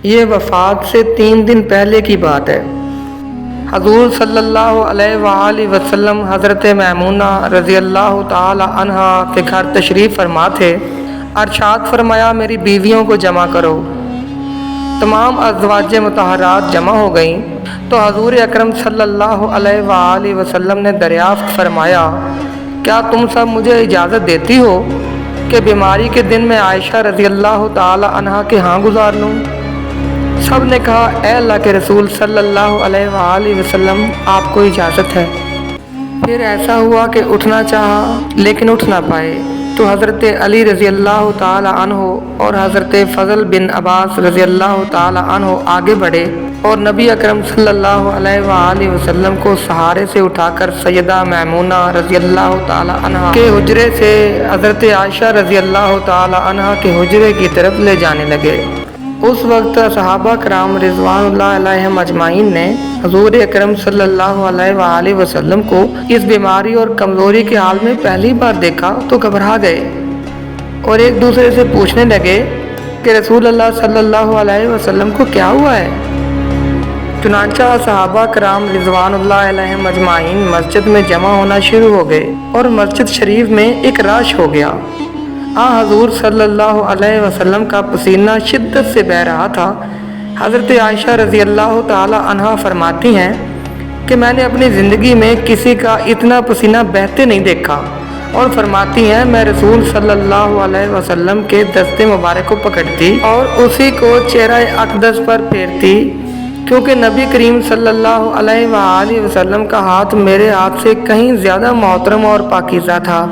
یہ وفات سے 3 دن پہلے کی بات ہے۔ حضور صلی اللہ علیہ وآلہ وسلم حضرت میمونہ رضی اللہ تعالی عنہا کے گھر تشریف فرما تھے۔ ارشاد فرمایا میری بیویوں کو جمع کرو۔ تمام ازواج مطہرات جمع ہو گئیں تو حضور اکرم صلی اللہ علیہ وآلہ وسلم نے دریافت فرمایا کیا تم سب مجھے اجازت دیتی ہو کہ بیماری کے دن میں عائشہ رضی اللہ تعالی عنہا کے ہاں گزار لوں؟ سب نے کہا اے اللہ کے رسول صلی اللہ علیہ وآلہ وسلم آپ کو اجازت ہے۔ پھر ایسا ہوا کہ اٹھنا چاہا لیکن اٹھ نہ پائے تو حضرت علی رضی اللہ تعالی عنہ اور حضرت فضل بن عباس رضی اللہ تعالی عنہ آگے بڑھے اور نبی اکرم صلی اللہ علیہ وآلہ وسلم کو سہارے سے اٹھا کر سیدہ میمونہ رضی اللہ تعالی عنہ کے حجرے سے حضرت عائشہ رضی اللہ تعالی عنہ کے حجرے کی طرف لے جانے لگے۔ اس وقت صحابہ کرام رضوان اللہ علیہم اجمعین نے حضور اکرم صلی اللہ علیہ وآلہ وسلم کو اس بیماری اور کمزوری کے حال میں پہلی بار دیکھا تو گھبرا گئے اور ایک دوسرے سے پوچھنے لگے کہ رسول اللہ صلی اللہ علیہ وسلم کو کیا ہوا ہے؟ چنانچہ صحابہ کرام رضوان اللہ علیہم اجمعین مسجد میں جمع ہونا شروع ہو گئے اور مسجد شریف میں ایک رش ہو گیا۔ حضور صلی اللہ علیہ وسلم کا پسینہ شدت سے بہہ رہا تھا۔ حضرت عائشہ رضی اللہ تعالی عنہا فرماتی ہیں کہ میں نے اپنی زندگی میں کسی کا اتنا پسینہ بہتے نہیں دیکھا، اور فرماتی ہیں میں رسول صلی اللہ علیہ وسلم کے دست مبارک کو پکڑتی اور اسی کو چہرہ اقدس پر پھیرتی، کیونکہ نبی کریم صلی اللہ علیہ وآلہ وسلم کا ہاتھ میرے ہاتھ سے کہیں زیادہ محترم اور پاکیزہ تھا۔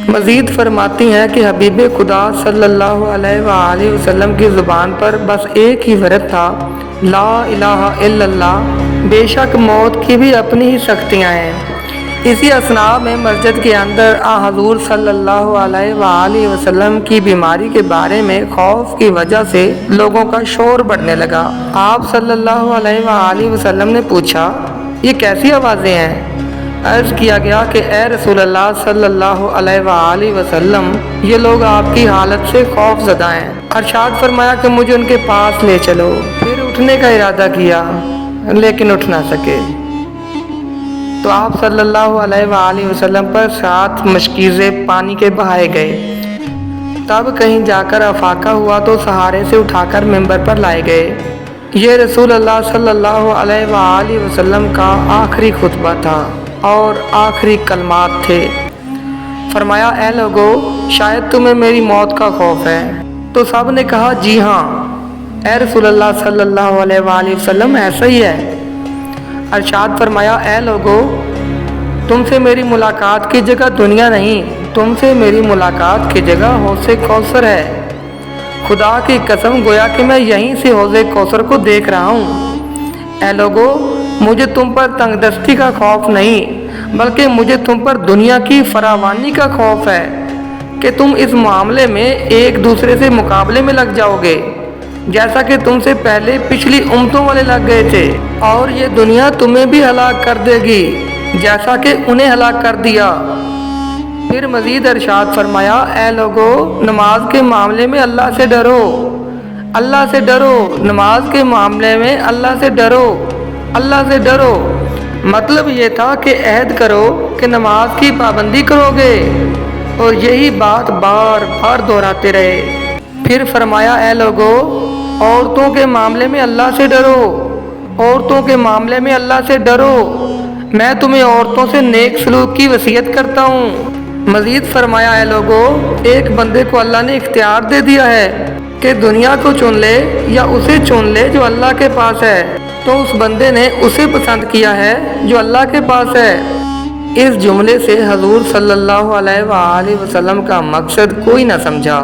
مزید فرماتی ہیں کہ حبیب خدا صلی اللہ علیہ وآلہ وسلم کی زبان پر بس ایک ہی ورد تھا، لا الہ الا اللہ، بے شک موت کی بھی اپنی ہی سختیاں ہیں۔ اسی اثناء میں مسجد کے اندر حضور صلی اللہ علیہ وآلہ وسلم کی بیماری کے بارے میں خوف کی وجہ سے لوگوں کا شور بڑھنے لگا۔ آپ صلی اللہ علیہ وآلہ وسلم نے پوچھا یہ کیسی آوازیں ہیں؟ عرض کیا گیا کہ اے رسول اللہ صلی اللہ علیہ وآلہ وسلم یہ لوگ آپ کی حالت سے خوف زدہ ہیں۔ ارشاد فرمایا کہ مجھے ان کے پاس لے چلو۔ پھر اٹھنے کا ارادہ کیا لیکن اٹھ نہ سکے تو آپ صلی اللہ علیہ وآلہ وسلم پر 7 مشکیزیں پانی کے بہائے گئے۔ تب کہیں جا کر افاقہ ہوا تو سہارے سے اٹھا کر ممبر پر لائے گئے۔ یہ رسول اللہ صلی اللہ علیہ وآلہ وسلم کا آخری خطبہ تھا اور آخری کلمات تھے۔ فرمایا اے لوگو شاید تمہیں میری موت کا خوف ہے؟ تو سب نے کہا جی ہاں اے رسول اللہ صلی اللہ علیہ وآلہ وسلم ایسا ہی ہے۔ ارشاد فرمایا اے لوگو تم سے میری ملاقات کی جگہ دنیا نہیں، تم سے میری ملاقات کی جگہ حوض کوثر ہے۔ خدا کی قسم گویا کہ میں یہیں سے حوض کوثر کو دیکھ رہا ہوں۔ اے لوگو مجھے تم پر تنگ دستی کا خوف نہیں بلکہ مجھے تم پر دنیا کی فراوانی کا خوف ہے کہ تم اس معاملے میں ایک دوسرے سے مقابلے میں لگ جاؤ گے جیسا کہ تم سے پہلے پچھلی امتوں والے لگ گئے تھے، اور یہ دنیا تمہیں بھی ہلاک کر دے گی جیسا کہ انہیں ہلاک کر دیا۔ پھر مزید ارشاد فرمایا اے لوگو نماز کے معاملے میں اللہ سے ڈرو، اللہ سے ڈرو، نماز کے معاملے میں اللہ سے ڈرو، اللہ سے ڈرو۔ مطلب یہ تھا کہ عہد کرو کہ نماز کی پابندی کرو گے، اور یہی بات بار بار دہراتے رہے۔ پھر فرمایا اے لوگو عورتوں کے معاملے میں اللہ سے ڈرو، عورتوں کے معاملے میں اللہ سے ڈرو، میں تمہیں عورتوں سے نیک سلوک کی وصیت کرتا ہوں۔ مزید فرمایا اے لوگو ایک بندے کو اللہ نے اختیار دے دیا ہے کہ دنیا کو چن لے یا اسے چن لے جو اللہ کے پاس ہے، تو اس بندے نے اسے پسند کیا ہے جو اللہ کے پاس ہے۔ اس جملے سے حضور صلی اللہ علیہ وآلہ وسلم کا مقصد کوئی نہ سمجھا،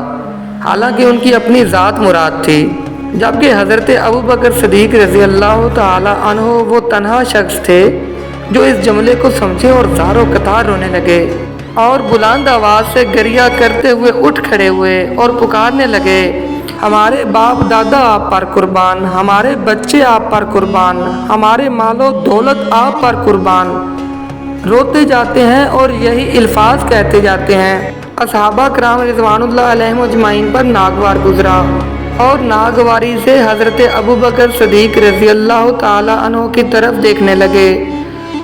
حالانکہ ان کی اپنی ذات مراد تھی، جبکہ حضرت ابوبکر صدیق رضی اللہ تعالی عنہ وہ تنہا شخص تھے جو اس جملے کو سمجھے اور زار و قطار رونے لگے اور بلند آواز سے گریہ کرتے ہوئے اٹھ کھڑے ہوئے اور پکارنے لگے ہمارے باپ دادا آپ پر قربان، ہمارے بچے آپ پر قربان، ہمارے مال و دولت آپ پر قربان۔ روتے جاتے ہیں اور یہی الفاظ کہتے جاتے ہیں۔ اصحابہ کرام رضوان اللہ علیہم اجمعین پر ناگوار گزرا۔ اور ناگواری سے حضرت ابو بکر صدیق رضی اللہ تعالی عنہ کی طرف دیکھنے لگے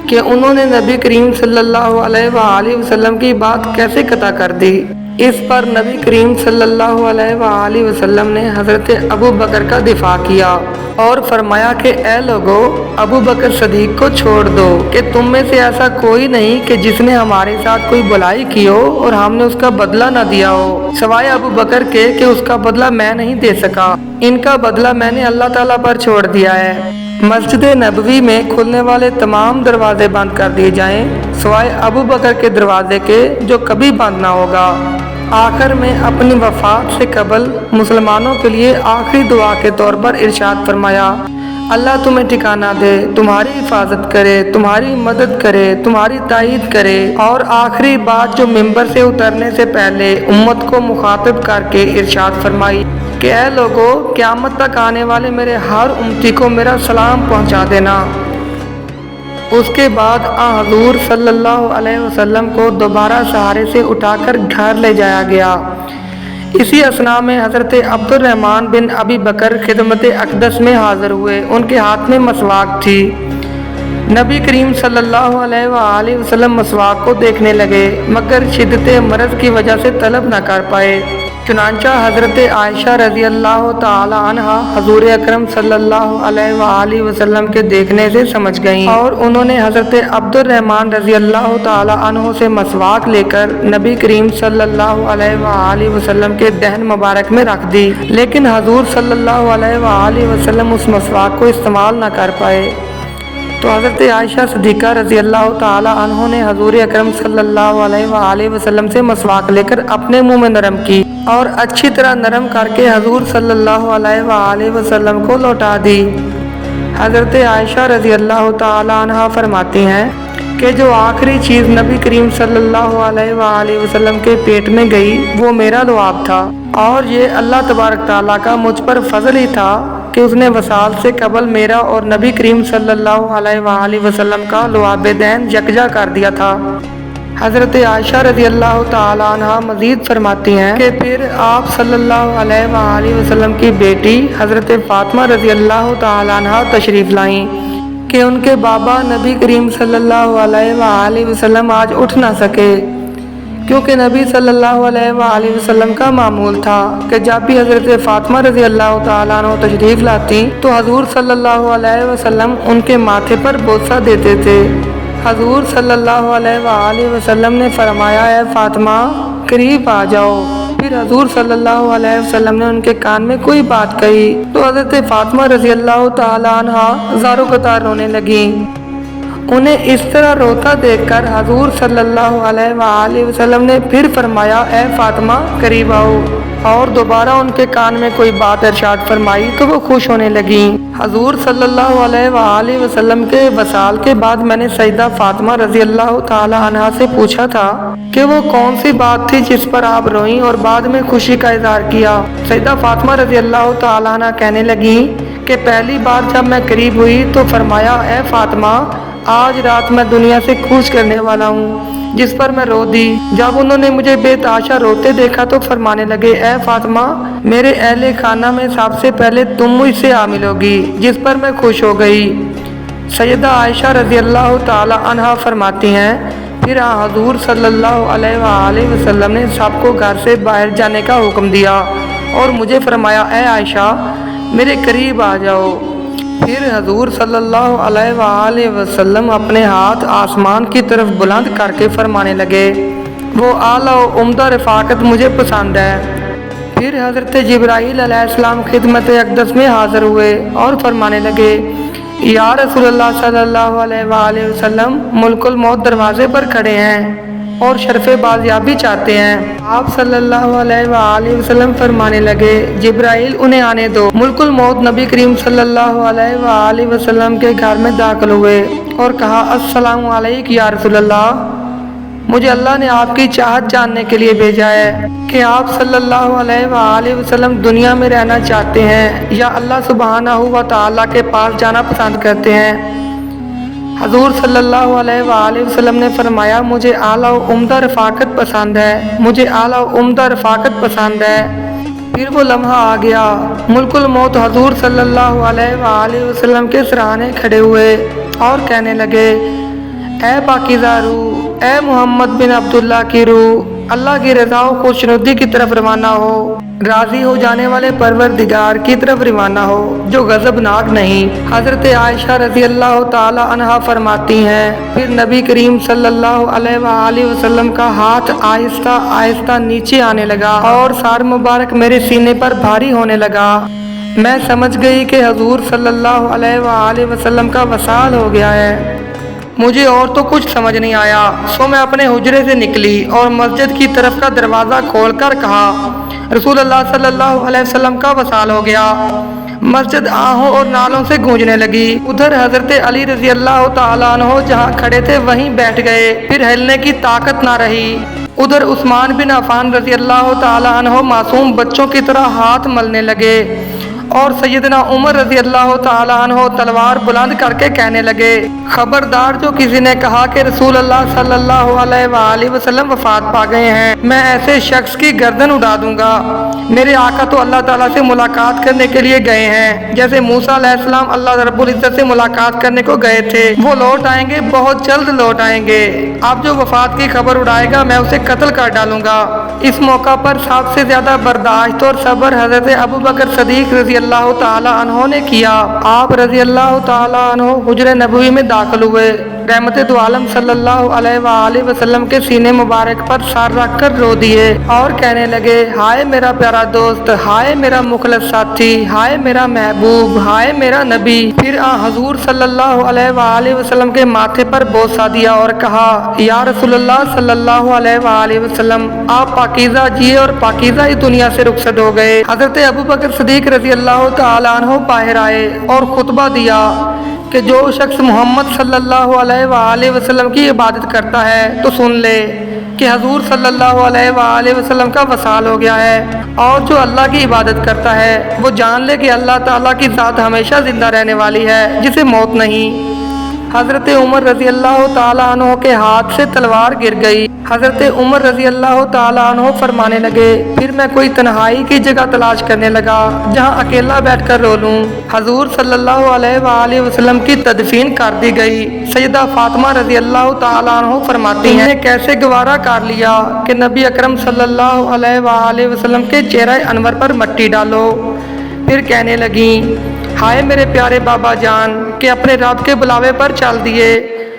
کہ انہوں نے نبی کریم صلی اللہ علیہ وآلہ وسلم کی بات کیسے قطع کر دی۔ اس پر نبی کریم صلی اللہ علیہ وآلہ وسلم نے حضرت ابو بکر کا دفاع کیا اور فرمایا کہ اے لوگو، ابو بکر صدیق کو چھوڑ دو کہ تم میں سے ایسا کوئی نہیں کہ جس نے ہمارے ساتھ کوئی بلائی کی ہو اور ہم نے اس کا بدلہ نہ دیا ہو، سوائے ابو بکر کے کہ اس کا بدلہ میں نہیں دے سکا۔ ان کا بدلہ میں نے اللہ تعالیٰ پر چھوڑ دیا ہے۔ مسجد نبوی میں کھلنے والے تمام دروازے بند کر دیے جائیں سوائے ابو بکر کے دروازے کے، جو کبھی بند نہ ہوگا۔ آخر میں اپنی وفات سے قبل مسلمانوں کے لیے آخری دعا کے طور پر ارشاد فرمایا، اللہ تمہیں ٹھکانہ دے، تمہاری حفاظت کرے، تمہاری مدد کرے، تمہاری تائید کرے۔ اور آخری بات جو ممبر سے اترنے سے پہلے امت کو مخاطب کر کے ارشاد فرمائی کہ اے لوگو، قیامت تک آنے والے میرے ہر امتی کو میرا سلام پہنچا دینا۔ اس کے بعد حضور صلی اللہ علیہ وسلم کو دوبارہ سہارے سے اٹھا کر گھر لے جایا گیا۔ اسی اثناء میں حضرت عبد الرحمن بن ابی بکر خدمت اقدس میں حاضر ہوئے۔ ان کے ہاتھ میں مسواک تھی۔ نبی کریم صلی اللہ علیہ وآلہ وسلم مسواک کو دیکھنے لگے مگر شدت مرض کی وجہ سے طلب نہ کر پائے۔ چنانچہ حضرت عائشہ رضی اللہ تعالی عنہا حضور اکرم صلی اللہ علیہ وآلہ وسلم کے دیکھنے سے سمجھ گئیں اور انہوں نے حضرت عبد الرحمن رضی اللہ تعالی عنہ سے مسواک لے کر نبی کریم صلی اللہ علیہ وآلہ وسلم کے دہن مبارک میں رکھ دی، لیکن حضور صلی اللہ علیہ وآلہ وسلم اس مسواک کو استعمال نہ کر پائے۔ تو حضرت عائشہ صدیقہ رضی اللہ تعالی عنہ نے حضور اکرم صلی اللہ علیہ وآلہ وسلم سے مسواک لے کر اپنے منہ میں نرم کی اور اچھی طرح نرم کر کے حضور صلی اللہ علیہ وآلہ وسلم کو لوٹا دی۔ حضرت عائشہ رضی اللہ تعالی عنہ فرماتی ہیں کہ جو آخری چیز نبی کریم صلی اللہ علیہ وآلہ وسلم کے پیٹ میں گئی وہ میرا لعاب تھا، اور یہ اللہ تبارک تعالیٰ کا مجھ پر فضل ہی تھا کہ اس نے وصال سے قبل میرا اور نبی کریم صلی اللہ علیہ وآلہ وسلم کا لعاب دہن یکجا کر دیا تھا۔ حضرت عائشہ رضی اللہ تعالی عنہ مزید فرماتی ہیں کہ پھر آپ صلی اللہ علیہ وآلہ وسلم کی بیٹی حضرت فاطمہ رضی اللہ تعالی عنہ تشریف لائیں کہ ان کے بابا نبی کریم صلی اللہ علیہ وآلہ وسلم آج اٹھ نہ سکے، کیونکہ نبی صلی اللہ علیہ وآلہ وسلم کا معمول تھا کہ جب بھی حضرت فاطمہ رضی اللہ تعالیٰ عنہ تشریف لاتی تو حضور صلی اللہ علیہ وسلم ان کے ماتھے پر بوسہ دیتے تھے۔ حضور صلی اللہ علیہ وآلہ وسلم نے فرمایا، اے فاطمہ قریب آ جاؤ۔ پھر حضور صلی اللہ علیہ وسلم نے ان کے کان میں کوئی بات کہی تو حضرت فاطمہ رضی اللہ تعالیٰ عنہ زارو قطار رونے لگیں۔ انہیں اس طرح روتا دیکھ کر حضور صلی اللہ علیہ وآلہ وسلم نے پھر فرمایا، اے فاطمہ قریب آؤ، اور دوبارہ ان کے کان میں کوئی بات ارشاد فرمائی تو وہ خوش ہونے لگیں۔ حضور صلی اللہ علیہ وآلہ وسلم کے وصال کے بعد میں نے سیدہ فاطمہ رضی اللہ تعالی عنہا سے پوچھا تھا کہ وہ کون سی بات تھی جس پر آپ روئیں اور بعد میں خوشی کا اظہار کیا۔ سیدہ فاطمہ رضی اللہ تعالی عنہا کہنے لگیں کہ پہلی بار جب میں قریب ہوئی تو فرمایا، اے فاطمہ آج رات میں دنیا سے کوچ کرنے والا ہوں، جس پر میں رو دی۔ جب انہوں نے مجھے بے تحاشا روتے دیکھا تو فرمانے لگے، اے فاطمہ میرے اہل خانہ میں سب سے پہلے تم مجھ سے آ ملو گی، جس پر میں خوش ہو گئی۔ سیدہ عائشہ رضی اللہ تعالی عنہا فرماتی ہیں پھر حضور صلی اللہ علیہ وآلہ وسلم نے سب کو گھر سے باہر جانے کا حکم دیا اور مجھے فرمایا، اے عائشہ میرے قریب آ جاؤ۔ پھر حضور صلی اللہ علیہ وآلہ وسلم اپنے ہاتھ آسمان کی طرف بلند کر کے فرمانے لگے، وہ اعلیٰ و عمدہ رفاقت مجھے پسند ہے۔ پھر حضرت جبرائیل علیہ السلام خدمت اقدس میں حاضر ہوئے اور فرمانے لگے، یا رسول اللہ صلی اللہ علیہ وآلہ وسلم ملک الموت دروازے پر کھڑے ہیں اور شرف بازیابی چاہتے ہیں۔ آپ صلی اللہ علیہ وآلہ وسلم فرمانے لگے، جبرائیل انہیں آنے دو۔ ملک الموت نبی کریم صلی اللہ علیہ وآلہ وسلم کے گھر میں داخل ہوئے اور کہا، السلام علیکم یا رسول اللہ، مجھے اللہ نے آپ کی چاہت جاننے کے لیے بھیجا ہے کہ آپ صلی اللہ علیہ وآلہ وسلم دنیا میں رہنا چاہتے ہیں یا اللہ سبحانہ و تعالیٰ کے پاس جانا پسند کرتے ہیں۔ حضور صلی اللہ علیہ وآلہ وسلم نے فرمایا، مجھے اعلیٰ و عمدہ رفاقت پسند ہے، مجھے اعلیٰ و عمدہ رفاقت پسند ہے۔ پھر وہ لمحہ آ گیا، ملک الموت حضور صلی اللہ علیہ وآلہ وسلم کے سرانے کھڑے ہوئے اور کہنے لگے، اے پاکیزہ روح، اے محمد بن عبداللہ کی روح، اللہ کی رضا و خوشنودی کی طرف روانہ ہو، راضی ہو جانے والے پروردگار کی طرف روانہ ہو جو غضبناک نہیں۔ حضرت عائشہ رضی اللہ تعالی عنہا فرماتی ہیں، پھر نبی کریم صلی اللہ علیہ وآلہ وسلم کا ہاتھ آہستہ آہستہ نیچے آنے لگا اور سار مبارک میرے سینے پر بھاری ہونے لگا۔ میں سمجھ گئی کہ حضور صلی اللہ علیہ وآلہ وسلم کا وصال ہو گیا ہے۔ مجھے اور تو کچھ سمجھ نہیں آیا، سو میں اپنے حجرے سے نکلی اور مسجد کی طرف کا دروازہ کھول کر کہا، رسول اللہ صلی اللہ علیہ وسلم کا وصال ہو گیا۔ مسجد آہوں اور نالوں سے گونجنے لگی۔ ادھر حضرت علی رضی اللہ تعالیٰ عنہ جہاں کھڑے تھے وہیں بیٹھ گئے، پھر ہلنے کی طاقت نہ رہی۔ ادھر عثمان بن عفان رضی اللہ تعالیٰ عنہ معصوم بچوں کی طرح ہاتھ ملنے لگے اور سیدنا عمر رضی اللہ تعالیٰ عنہ تلوار بلند کر کے کہنے لگے، خبردار جو کسی نے کہا کہ رسول اللہ صلی اللہ علیہ وآلہ وسلم وفات پا گئے ہیں، میں ایسے شخص کی گردن اڑا دوں گا۔ میرے آقا تو اللہ تعالیٰ سے ملاقات کرنے کے لیے گئے ہیں، جیسے موسیٰ علیہ السلام اللہ رب العزت سے ملاقات کرنے کو گئے تھے۔ وہ لوٹ آئیں گے، بہت جلد لوٹ آئیں گے۔ اب جو وفات کی خبر اڑائے گا میں اسے قتل کر ڈالوں گا۔ اس موقع پر سب سے زیادہ برداشت اور صبر حضرت ابوبکر صدیق رضی اللہ تعالیٰ عنہ نے کیا۔ آپ رضی اللہ تعالیٰ عنہ حجرہ نبوی میں داخل ہوئے، رحمت دو عالم صلی اللہ علیہ وآلہ وسلم کے سینے مبارک پر سر رکھ کر رو دیے اور کہنے لگے، ہائے میرا پیارا دوست، ہائے میرا مخلص ساتھی، ہائے میرا محبوب، ہائے میرا نبی۔ پھر حضور صلی اللہ علیہ وآلہ وسلم کے ماتھے پر بوسہ دیا اور کہا، یا رسول اللہ صلی اللہ علیہ وآلہ وسلم، آپ پاکیزہ جیے اور پاکیزہ ہی دنیا سے رخصت ہو گئے۔ حضرت ابوبکر صدیق رضی اللہ تعالیٰ عنہ باہر آئے اور خطبہ دیا کہ جو شخص محمد صلی اللہ علیہ وآلہ وسلم کی عبادت کرتا ہے تو سن لے کہ حضور صلی اللہ علیہ وآلہ وسلم کا وصال ہو گیا ہے، اور جو اللہ کی عبادت کرتا ہے وہ جان لے کہ اللہ تعالیٰ کی ذات ہمیشہ زندہ رہنے والی ہے جسے موت نہیں۔ حضرت عمر رضی اللہ تعالیٰ عنہ کے ہاتھ سے تلوار گر گئی۔ حضرت عمر رضی اللہ تعالیٰ عنہ فرمانے لگے، پھر میں کوئی تنہائی کی جگہ تلاش کرنے لگا جہاں اکیلا بیٹھ کر رو لوں۔ حضور صلی اللہ علیہ وآلہ وسلم کی تدفین کر دی گئی۔ سیدہ فاطمہ رضی اللہ تعالیٰ عنہ فرماتی ہیں، کیسے گوارا کر لیا کہ نبی اکرم صلی اللہ علیہ وآلہ وسلم کے چہرہ انور پر مٹی ڈالو۔ پھر کہنے لگیں، ہائے میرے پیارے بابا جان کہ اپنے رب کے بلاوے پر چل دیے،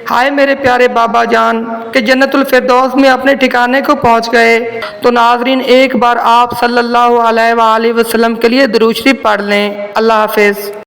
ہائے میرے پیارے بابا جان کہ جنت الفردوس میں اپنے ٹھکانے کو پہنچ گئے۔ تو ناظرین، ایک بار آپ صلی اللہ علیہ وآلہ وسلم کے لیے درود شریف پڑھ لیں۔ اللہ حافظ۔